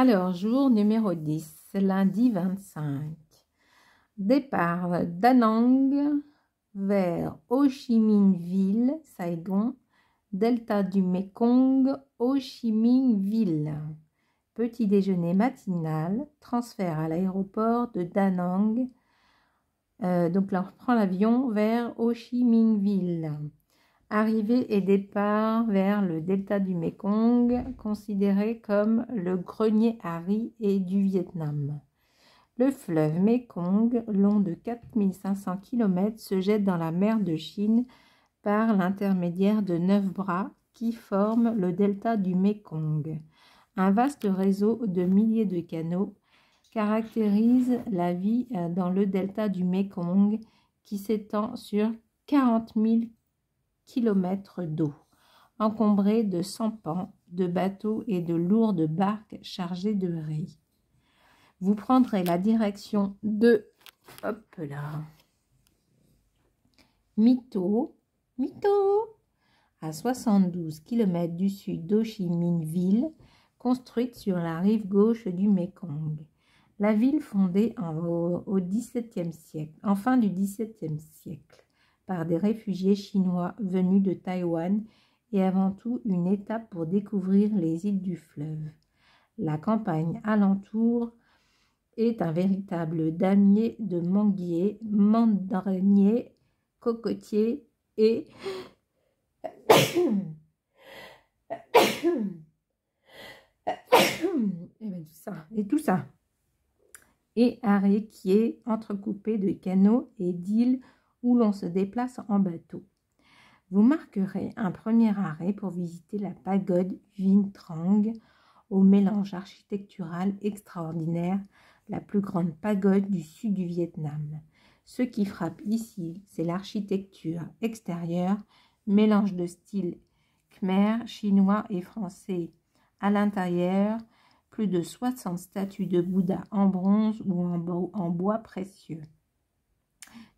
Alors, jour numéro 10, lundi 25. Départ d'Da Nang vers Ho Chi Minh Ville, Saigon, delta du Mekong, Ho Chi Minh Ville. Petit déjeuner matinal, transfert à l'aéroport de Da Nang. Donc là, on prend l'avion vers Ho Chi Minh Ville. Arrivée et départ vers le delta du Mekong, considéré comme le grenier à riz et du Vietnam. Le fleuve Mekong, long de 4500 km, se jette dans la mer de Chine par l'intermédiaire de 9 bras qui forment le delta du Mekong. Un vaste réseau de milliers de canaux caractérise la vie dans le delta du Mekong qui s'étend sur 40 000 km d'eau, encombré de sampans, de bateaux et de lourdes barques chargées de riz. Vous prendrez la direction de Mito, à 72 km du sud d'Ho Chi Minh Ville, construite sur la rive gauche du Mekong. La ville fondée au XVIIe siècle, en fin du XVIIe siècle, par des réfugiés chinois venus de Taïwan et avant tout une étape pour découvrir les îles du fleuve. La campagne alentour est un véritable damier de manguiers, mandariniers, cocotiers et tout ça. Et aréquiers entrecoupés de canaux et d'îles où l'on se déplace en bateau. Vous marquerez un premier arrêt pour visiter la pagode Vinh Trang, au mélange architectural extraordinaire, la plus grande pagode du sud du Vietnam. Ce qui frappe ici, c'est l'architecture extérieure, mélange de styles khmer, chinois et français. À l'intérieur, plus de 60 statues de Bouddha en bronze ou en bois précieux.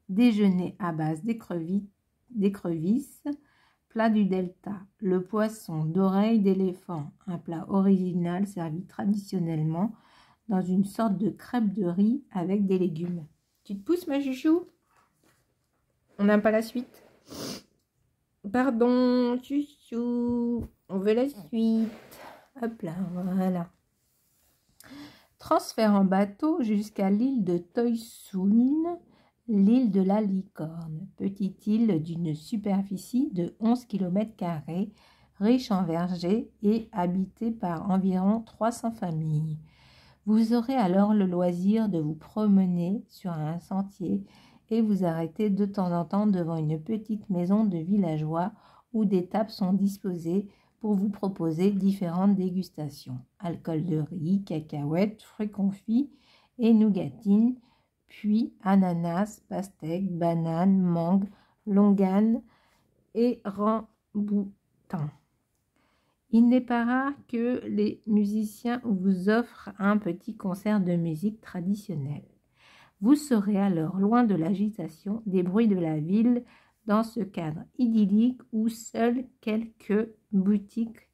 Déjeuner à base d'écrevisses, plat du delta, le poisson d'oreille d'éléphant, un plat original servi traditionnellement dans une sorte de crêpe de riz avec des légumes. Tu te pousses, ma chouchou? On n'a pas la suite. Pardon, chouchou, on veut la suite. Hop là, voilà. Transfert en bateau jusqu'à l'île de Toi Son, l'île de la Licorne, petite île d'une superficie de 11 km², riche en vergers et habitée par environ 300 familles. Vous aurez alors le loisir de vous promener sur un sentier et vous arrêter de temps en temps devant une petite maison de villageois où des tables sont disposées pour vous proposer différentes dégustations. Alcool de riz, cacahuètes, fruits confits et nougatines, puis ananas, pastèque, banane, mangue, longan et ramboutan. Il n'est pas rare que les musiciens vous offrent un petit concert de musique traditionnelle. Vous serez alors loin de l'agitation, des bruits de la ville, dans ce cadre idyllique où seules quelques boutiques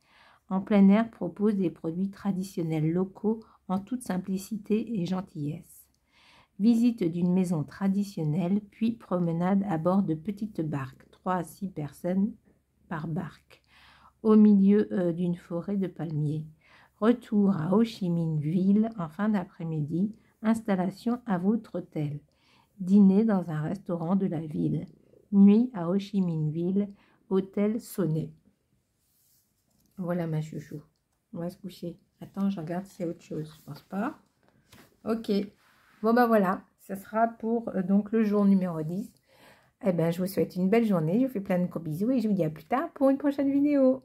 en plein air proposent des produits traditionnels locaux en toute simplicité et gentillesse. Visite d'une maison traditionnelle, puis promenade à bord de petites barques, 3 à 6 personnes par barque, au milieu d'une forêt de palmiers. Retour à Ho Chi Minh Ville en fin d'après-midi, installation à votre hôtel. Dîner dans un restaurant de la ville. Nuit à Ho Chi Minh Ville, hôtel Sonnet. Voilà ma chouchou. On va se coucher. Attends, je regarde s'il y a autre chose. Je pense pas. Ok. Bon ben voilà, ça sera pour donc le jour numéro 10. Eh ben, je vous souhaite une belle journée. Je vous fais plein de gros bisous et je vous dis à plus tard pour une prochaine vidéo.